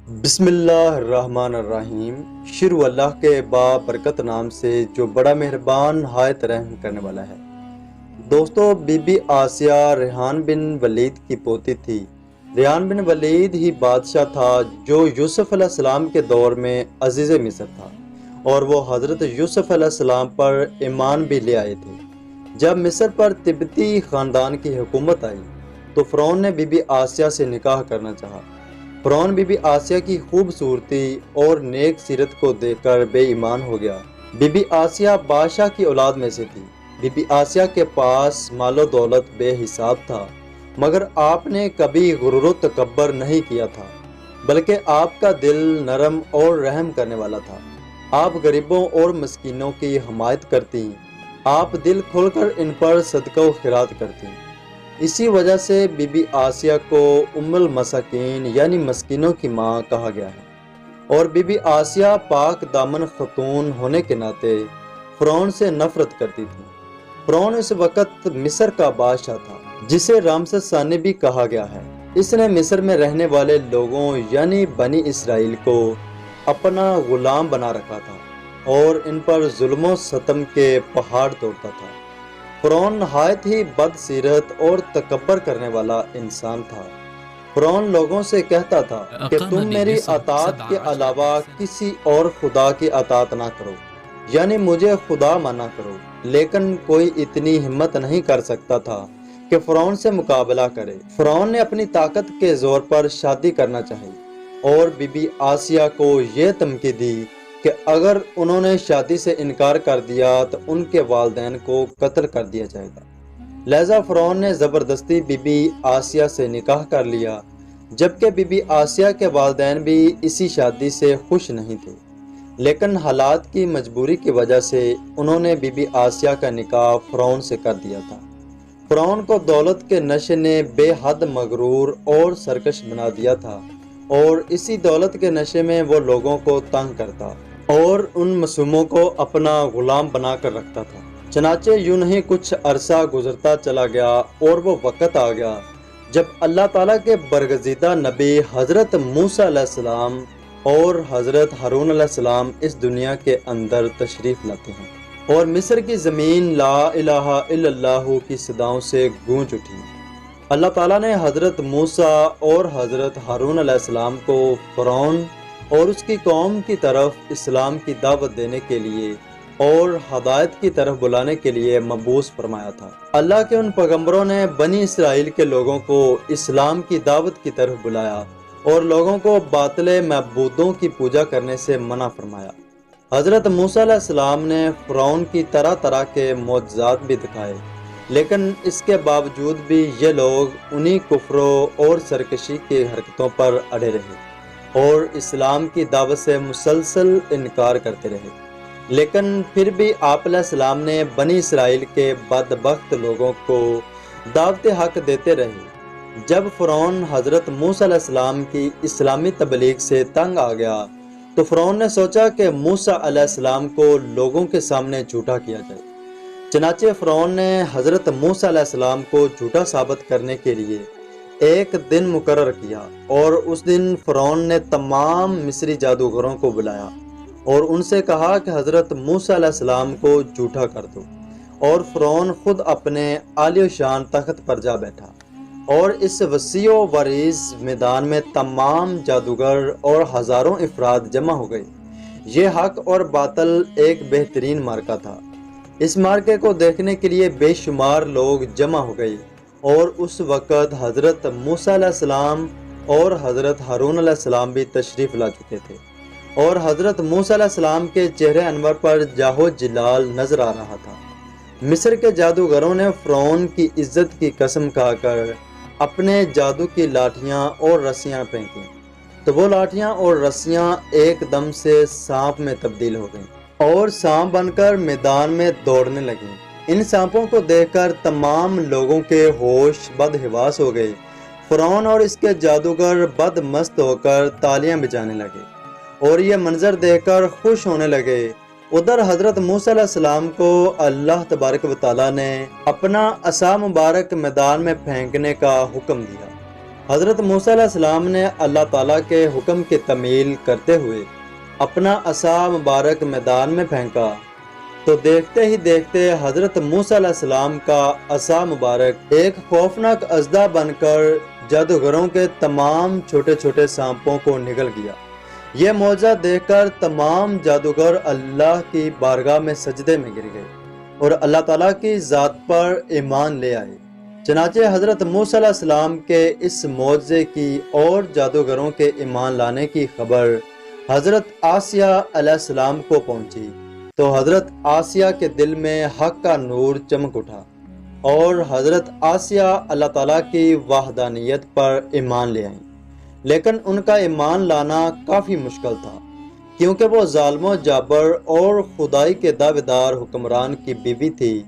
بسم اللہ الرحمن الرحیم۔ شروع اللہ کے بابرکت نام سے جو بڑا مہربان نہایت رحم کرنے والا ہے۔ دوستو، بی بی آسیہ ریحان بن ولید کی پوتی تھی۔ ریحان بن ولید ہی بادشاہ تھا جو یوسف علیہ السلام کے دور میں عزیز مصر تھا، اور وہ حضرت یوسف علیہ السلام پر ایمان بھی لے آئے تھے۔ جب مصر پر تبتی خاندان کی حکومت آئی تو فرعون نے بی بی آسیہ سے نکاح کرنا چاہا۔ فرعون بی بی آسیہ کی خوبصورتی اور نیک سیرت کو دیکھ کر بے ایمان ہو گیا۔ بی بی آسیہ بادشاہ کی اولاد میں سے تھی۔ بی بی آسیہ کے پاس مال و دولت بے حساب تھا، مگر آپ نے کبھی غرور و تکبر نہیں کیا تھا، بلکہ آپ کا دل نرم اور رحم کرنے والا تھا۔ آپ غریبوں اور مسکینوں کی حمایت کرتی، آپ دل کھول کر ان پر صدقہ و خیرات کرتی۔ اسی وجہ سے بی بی آسیہ کو ام المساکین یعنی مسکینوں کی ماں کہا گیا ہے۔ اور بی بی آسیہ پاک دامن خاتون ہونے کے ناطے فرعون سے نفرت کرتی تھی۔ فرعون اس وقت مصر کا بادشاہ تھا، جسے رامسس ثانی بھی کہا گیا ہے۔ اس نے مصر میں رہنے والے لوگوں یعنی بنی اسرائیل کو اپنا غلام بنا رکھا تھا اور ان پر ظلم و ستم کے پہاڑ توڑتا تھا۔ فرعون نہایت ہی بد سیرت اور تکبر کرنے والا انسان تھا۔ فرعون لوگوں سے کہتا تھا کہ تم میری اطاعت کے علاوہ کسی اور خدا کی اطاعت نہ کرو، یعنی مجھے خدا مانا کرو۔ لیکن کوئی اتنی ہمت نہیں کر سکتا تھا کہ فرعون سے مقابلہ کرے۔ فرعون نے اپنی طاقت کے زور پر شادی کرنا چاہی اور بی بی آسیہ کو یہ دھمکی دی کہ اگر انہوں نے شادی سے انکار کر دیا تو ان کے والدین کو قتل کر دیا جائے گا۔ لہذا فرعون نے زبردستی بی بی آسیہ سے نکاح کر لیا، جبکہ بی بی آسیہ کے والدین بھی اسی شادی سے خوش نہیں تھے، لیکن حالات کی مجبوری کی وجہ سے انہوں نے بی بی آسیہ کا نکاح فرعون سے کر دیا تھا۔ فرعون کو دولت کے نشے نے بے حد مغرور اور سرکش بنا دیا تھا، اور اسی دولت کے نشے میں وہ لوگوں کو تنگ کرتا اور ان معصوموں کو اپنا غلام بنا کر رکھتا تھا۔ چنانچہ یوں نہیں کچھ عرصہ گزرتا چلا گیا اور وہ وقت آ گیا جب اللہ تعالیٰ کے برگزیدہ نبی حضرت موسیٰ علیہ السلام اور حضرت ہارون علیہ السلام اس دنیا کے اندر تشریف لاتے ہیں، اور مصر کی زمین لا الہ الا اللہ کی صداؤں سے گونج اٹھی۔ اللہ تعالیٰ نے حضرت موسیٰ اور حضرت ہارون علیہ السلام کو فرعون اور اس کی قوم کی طرف اسلام کی دعوت دینے کے لیے اور ہدایت کی طرف بلانے کے لیے مبعوث فرمایا تھا۔ اللہ کے ان پیغمبروں نے بنی اسرائیل کے لوگوں کو اسلام کی دعوت کی طرف بلایا اور لوگوں کو باطل معبودوں کی پوجا کرنے سے منع فرمایا۔ حضرت موسیٰ علیہ السلام نے فرعون کی طرح طرح کے معجزات بھی دکھائے، لیکن اس کے باوجود بھی یہ لوگ انہی کفر اور سرکشی کی حرکتوں پر اڑے رہے اور اسلام کی دعوت سے مسلسل انکار کرتے رہے۔ لیکن پھر بھی آپ علیہ السلام نے بنی اسرائیل کے بدبخت لوگوں کو دعوت حق دیتے رہے۔ جب فرعون حضرت موسیٰ علیہ السلام کی اسلامی تبلیغ سے تنگ آ گیا تو فرعون نے سوچا کہ موسیٰ علیہ السلام کو لوگوں کے سامنے جھوٹا کیا جائے۔ چنانچہ فرعون نے حضرت موسیٰ علیہ السلام کو جھوٹا ثابت کرنے کے لیے ایک دن مقرر کیا، اور اس دن فرعون نے تمام مصری جادوگروں کو بلایا اور ان سے کہا کہ حضرت موسیٰ علیہ السلام کو جھوٹا کر دو، اور فرعون خود اپنے عالی و شان تخت پر جا بیٹھا، اور اس وسیع و وریز میدان میں تمام جادوگر اور ہزاروں افراد جمع ہو گئے۔ یہ حق اور باطل ایک بہترین معرکہ تھا۔ اس معرکے کو دیکھنے کے لیے بے شمار لوگ جمع ہو گئے، اور اس وقت حضرت موسیٰ علیہ السلام اور حضرت ہارون علیہ السلام بھی تشریف لا چکے تھے، اور حضرت موسیٰ علیہ السلام کے چہرے انور پر جاہ و جلال نظر آ رہا تھا۔ مصر کے جادوگروں نے فرعون کی عزت کی قسم کھا کر اپنے جادو کی لاٹھیاں اور رسیاں پھینکیں، تو وہ لاٹھیاں اور رسیاں ایک دم سے سانپ میں تبدیل ہو گئیں اور سانپ بن کر میدان میں دوڑنے لگیں۔ ان سانپوں کو دیکھ کر تمام لوگوں کے ہوش بد حواس ہو گئے۔ فرعون اور اس کے جادوگر بد مست ہو کر تالیاں بجانے لگے اور یہ منظر دیکھ کر خوش ہونے لگے۔ ادھر حضرت موسیٰ علیہ السلام کو اللہ تبارک و تعالیٰ نے اپنا عصا مبارک میدان میں پھینکنے کا حکم دیا، حضرت موسیٰ علیہ السلام نے اللہ تعالیٰ کے حکم کی تعمیل کرتے ہوئے اپنا عصا مبارک میدان میں پھینکا تو دیکھتے ہی دیکھتے حضرت موسیٰ علیہ السلام کا عصا مبارک ایک خوفناک اژدہا بن کر جادوگروں کے تمام چھوٹے چھوٹے سانپوں کو نگل گیا۔ یہ معجزہ دیکھ کر تمام جادوگر اللہ کی بارگاہ میں سجدے میں گر گئے اور اللہ تعالیٰ کی ذات پر ایمان لے آئے۔ چنانچہ حضرت موسیٰ علیہ السلام کے اس معجزے کی اور جادوگروں کے ایمان لانے کی خبر حضرت آسیہ علیہ السلام کو پہنچی تو حضرت آسیہ کے دل میں حق کا نور چمک اٹھا اور حضرت آسیہ اللہ تعالیٰ کی وحدانیت پر ایمان لے آئیں، لیکن ان کا ایمان لانا کافی مشکل تھا کیونکہ وہ ظالم و جابر اور خدائی کے دعوے دار حکمران کی بیوی تھی۔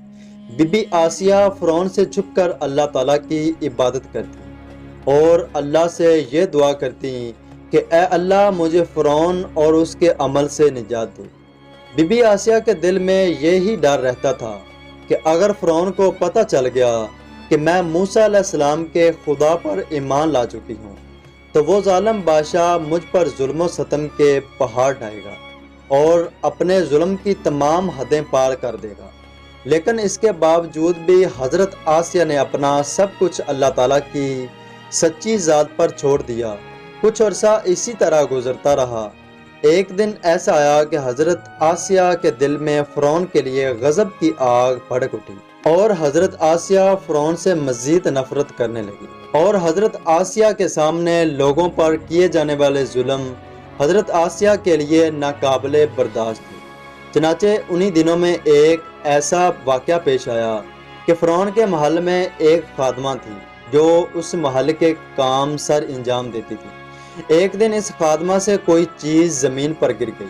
بی بی آسیہ فرعون سے چھپ کر اللہ تعالیٰ کی عبادت کرتی اور اللہ سے یہ دعا کرتی کہ اے اللہ مجھے فرعون اور اس کے عمل سے نجات دے۔ بی بی آسیہ کے دل میں یہی ڈر رہتا تھا کہ اگر فرعون کو پتہ چل گیا کہ میں موسیٰ علیہ السلام کے خدا پر ایمان لا چکی ہوں تو وہ ظالم بادشاہ مجھ پر ظلم و ستم کے پہاڑ ڈھائے گا اور اپنے ظلم کی تمام حدیں پار کر دے گا۔ لیکن اس کے باوجود بھی حضرت آسیہ نے اپنا سب کچھ اللہ تعالیٰ کی سچی ذات پر چھوڑ دیا۔ کچھ عرصہ اسی طرح گزرتا رہا۔ ایک دن ایسا آیا کہ حضرت آسیہ کے دل میں فرعون کے لیے غضب کی آگ بھڑک اٹھی اور حضرت آسیہ فرعون سے مزید نفرت کرنے لگی اور حضرت آسیہ کے سامنے لوگوں پر کیے جانے والے ظلم حضرت آسیہ کے لیے ناقابل برداشت تھے۔ چنانچہ انہی دنوں میں ایک ایسا واقعہ پیش آیا کہ فرعون کے محل میں ایک خادمہ تھی جو اس محل کے کام سر انجام دیتی تھی۔ ایک دن اس خادمہ سے کوئی چیز زمین پر گر گئی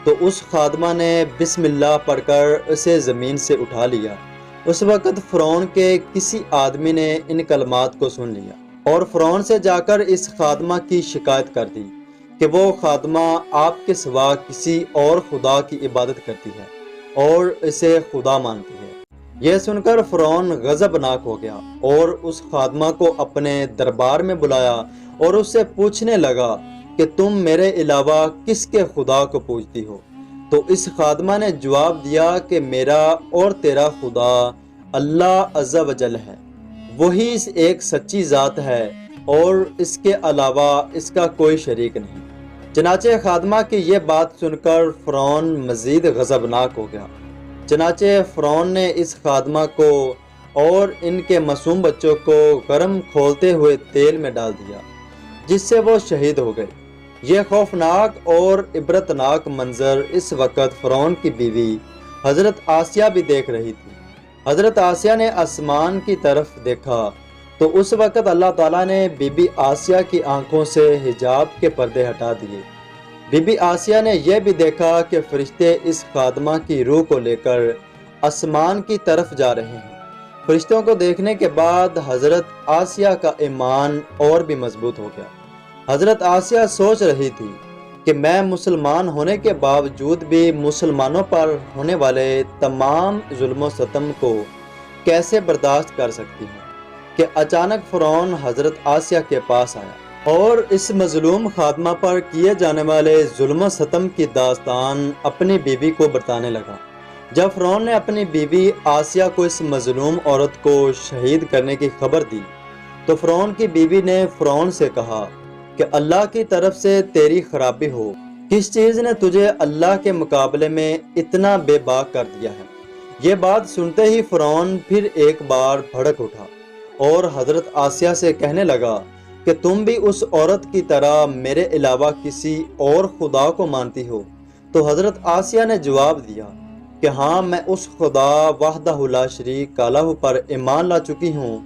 تو اس خادمہ نے بسم اللہ پڑھ کر اسے زمین سے اٹھا لیا۔ اس وقت فرعون کے کسی آدمی نے ان کلمات کو سن لیا اور فرعون سے جا کر اس خادمہ کی شکایت کر دی کہ وہ خادمہ آپ کے سوا کسی اور خدا کی عبادت کرتی ہے اور اسے خدا مانتی ہے۔ یہ سن کر فرعون غضبناک ہو گیا اور اس خادمہ کو اپنے دربار میں بلایا اور اس سے پوچھنے لگا کہ تم میرے علاوہ کس کے خدا کو پوجتی ہو؟ تو اس خادمہ نے جواب دیا کہ میرا اور تیرا خدا اللہ عز و جل ہے، وہی ایک سچی ذات ہے اور اس کے علاوہ اس کا کوئی شریک نہیں۔ چنانچہ خادمہ کی یہ بات سن کر فرعون مزید غضبناک ہو گیا۔ چنانچہ فرعون نے اس خادمہ کو اور ان کے معصوم بچوں کو گرم کھولتے ہوئے تیل میں ڈال دیا جس سے وہ شہید ہو گئے۔ یہ خوفناک اور عبرتناک منظر اس وقت فرعون کی بیوی حضرت آسیہ بھی دیکھ رہی تھی۔ حضرت آسیہ نے آسمان کی طرف دیکھا تو اس وقت اللہ تعالیٰ نے بی بی آسیہ کی آنکھوں سے حجاب کے پردے ہٹا دیے۔ بی بی آسیہ نے یہ بھی دیکھا کہ فرشتے اس خادمہ کی روح کو لے کر آسمان کی طرف جا رہے ہیں۔ فرشتوں کو دیکھنے کے بعد حضرت آسیہ کا ایمان اور بھی مضبوط ہو گیا۔ حضرت آسیہ سوچ رہی تھی کہ میں مسلمان ہونے کے باوجود بھی مسلمانوں پر ہونے والے تمام ظلم و ستم کو کیسے برداشت کر سکتی ہوں کہ اچانک فرعون حضرت آسیہ کے پاس آیا اور اس مظلوم خادمہ پر کیے جانے والے ظلم و ستم کی داستان اپنی بیوی کو بتانے لگا۔ جب فرعون نے اپنی بیوی آسیہ کو اس مظلوم عورت کو شہید کرنے کی خبر دی تو فرعون کی بیوی نے فرعون سے کہا کہ اللہ کی طرف سے تیری خرابی ہو، کس چیز نے تجھے اللہ کے مقابلے میں اتنا بے باک کر دیا ہے؟ یہ بات سنتے ہی فرعون پھر ایک بار بھڑک اٹھا اور حضرت آسیہ سے کہنے لگا کہ تم بھی اس عورت کی طرح میرے علاوہ کسی اور خدا کو مانتی ہو؟ تو حضرت آسیہ نے جواب دیا کہ ہاں، میں اس خدا وحدہ لا شریک لہ پر ایمان لا چکی ہوں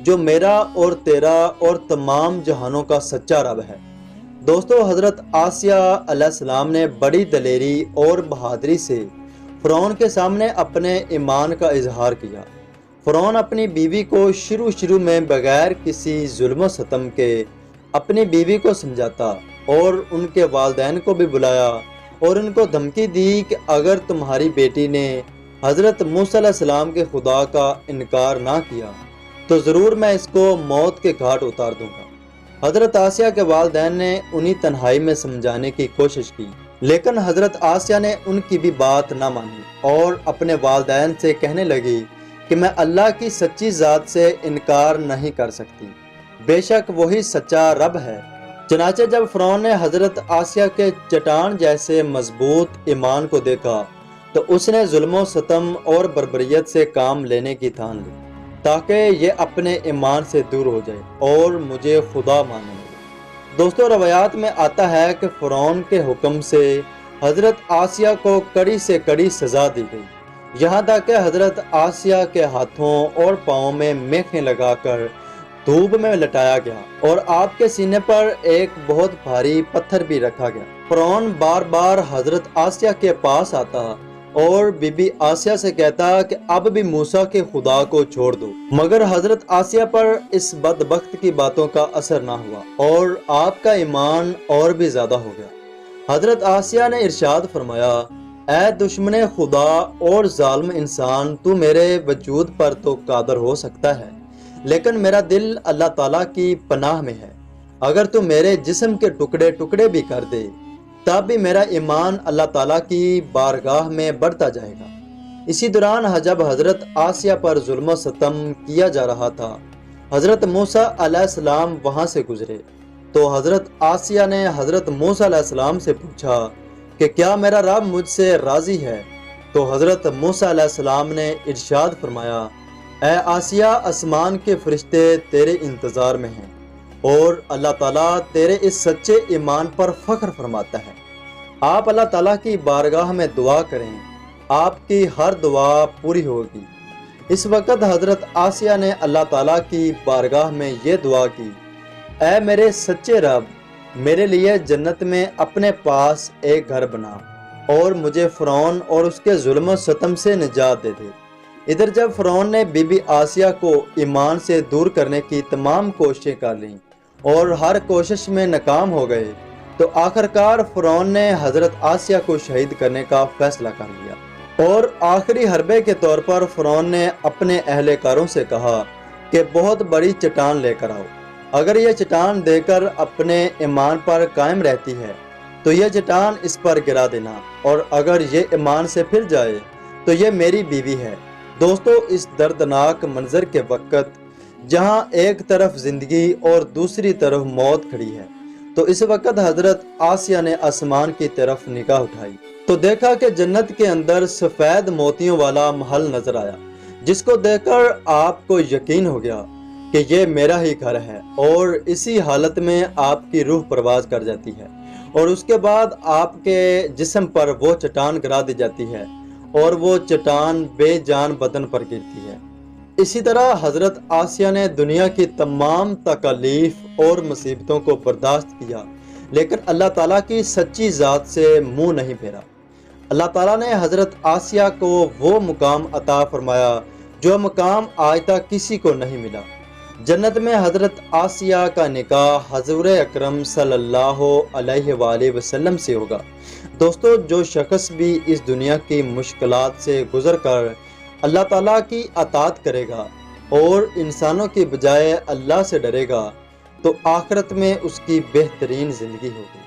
جو میرا اور تیرا اور تمام جہانوں کا سچا رب ہے۔ دوستو، حضرت آسیہ علیہ السلام نے بڑی دلیری اور بہادری سے فرعون کے سامنے اپنے ایمان کا اظہار کیا۔ فرعون اپنی بیوی کو شروع میں بغیر کسی ظلم و ستم کے اپنی بیوی کو سمجھاتا اور ان کے والدین کو بھی بلایا اور ان کو دھمکی دی کہ اگر تمہاری بیٹی نے حضرت موسیٰ علیہ السلام کے خدا کا انکار نہ کیا تو ضرور میں اس کو موت کے گھاٹ اتار دوں گا۔ حضرت آسیہ کے والدین نے انہیں تنہائی میں سمجھانے کی کوشش کی، لیکن حضرت آسیہ نے ان کی بھی بات نہ مانی اور اپنے والدین سے کہنے لگی کہ میں اللہ کی سچی ذات سے انکار نہیں کر سکتی، بے شک وہی سچا رب ہے۔ چنانچہ جب فرعون نے حضرت آسیہ کے چٹان جیسے مضبوط ایمان کو دیکھا تو اس نے ظلم و ستم اور بربریت سے کام لینے کی ٹھان لی تاکہ یہ اپنے ایمان سے دور ہو جائے اور مجھے خدا مانے لگے۔ دوستو، روایات میں آتا ہے کہ فرعون کے حکم سے حضرت آسیہ کو کڑی سے کڑی سزا دی گئی، یہاں تک کہ حضرت آسیہ کے ہاتھوں اور پاؤں میں میخیں لگا کر دھوپ میں لٹایا گیا اور آپ کے سینے پر ایک بہت بھاری پتھر بھی رکھا گیا۔ فرعون بار بار حضرت آسیہ کے پاس آتا اور بی بی آسیہ سے کہتا کہ اب بھی موسیٰ کے خدا کو چھوڑ دو، مگر حضرت آسیہ پر اس بدبخت کی باتوں کا اثر نہ ہوا اور آپ کا ایمان اور بھی زیادہ ہو گیا۔ حضرت آسیہ نے ارشاد فرمایا، اے دشمن خدا اور ظالم انسان، تو میرے وجود پر تو قادر ہو سکتا ہے، لیکن میرا دل اللہ تعالیٰ کی پناہ میں ہے۔ اگر تو میرے جسم کے ٹکڑے ٹکڑے بھی کر دے تب بھی میرا ایمان اللہ تعالیٰ کی بارگاہ میں بڑھتا جائے گا۔ اسی دوران جب حضرت آسیہ پر ظلم و ستم کیا جا رہا تھا، حضرت موسیٰ علیہ السلام وہاں سے گزرے تو حضرت آسیہ نے حضرت موسیٰ علیہ السلام سے پوچھا کہ کیا میرا رب مجھ سے راضی ہے؟ تو حضرت موسیٰ علیہ السلام نے ارشاد فرمایا، اے آسیہ، آسمان کے فرشتے تیرے انتظار میں ہیں اور اللہ تعالیٰ تیرے اس سچے ایمان پر فخر فرماتا ہے۔ آپ اللہ تعالیٰ کی بارگاہ میں دعا کریں، آپ کی ہر دعا پوری ہوگی۔ اس وقت حضرت آسیہ نے اللہ تعالیٰ کی بارگاہ میں یہ دعا کی، اے میرے سچے رب، میرے لیے جنت میں اپنے پاس ایک گھر بنا اور مجھے فرعون اور اس کے ظلم و ستم سے نجات دے دے۔ ادھر جب فرعون نے بی بی آسیہ کو ایمان سے دور کرنے کی تمام کوششیں کر لیں اور ہر کوشش میں ناکام ہو گئے تو آخرکار فرعون نے حضرت آسیہ کو شہید کرنے کا فیصلہ کر لیا اور آخری حربے کے طور پر فرعون نے اپنے اہلکاروں سے کہا کہ بہت بڑی چٹان لے کر آؤ، اگر یہ چٹان دے کر اپنے ایمان پر قائم رہتی ہے تو یہ چٹان اس پر گرا دینا، اور اگر یہ ایمان سے پھر جائے تو یہ میری بیوی ہے۔ دوستو، اس دردناک منظر کے وقت جہاں ایک طرف زندگی اور دوسری طرف موت کھڑی ہے تو اس وقت حضرت آسیہ نے آسمان کی طرف نگاہ اٹھائی تو دیکھا کہ جنت کے اندر سفید موتیوں والا محل نظر آیا، جس کو دیکھ کر آپ کو یقین ہو گیا کہ یہ میرا ہی گھر ہے، اور اسی حالت میں آپ کی روح پرواز کر جاتی ہے اور اس کے بعد آپ کے جسم پر وہ چٹان گرا دی جاتی ہے اور وہ چٹان بے جان بدن پر گرتی ہے۔ اسی طرح حضرت آسیہ نے دنیا کی تمام تکالیف اور مصیبتوں کو برداشت کیا، لیکن اللہ تعالیٰ کی سچی ذات سے منہ نہیں پھیرا۔ اللہ تعالیٰ نے حضرت آسیہ کو وہ مقام عطا فرمایا جو مقام آج تک کسی کو نہیں ملا۔ جنت میں حضرت آسیہ کا نکاح حضور اکرم صلی اللہ علیہ وآلہ وسلم سے ہوگا۔ دوستو، جو شخص بھی اس دنیا کی مشکلات سے گزر کر اللہ تعالیٰ کی اطاعت کرے گا اور انسانوں کی بجائے اللہ سے ڈرے گا تو آخرت میں اس کی بہترین زندگی ہوگی۔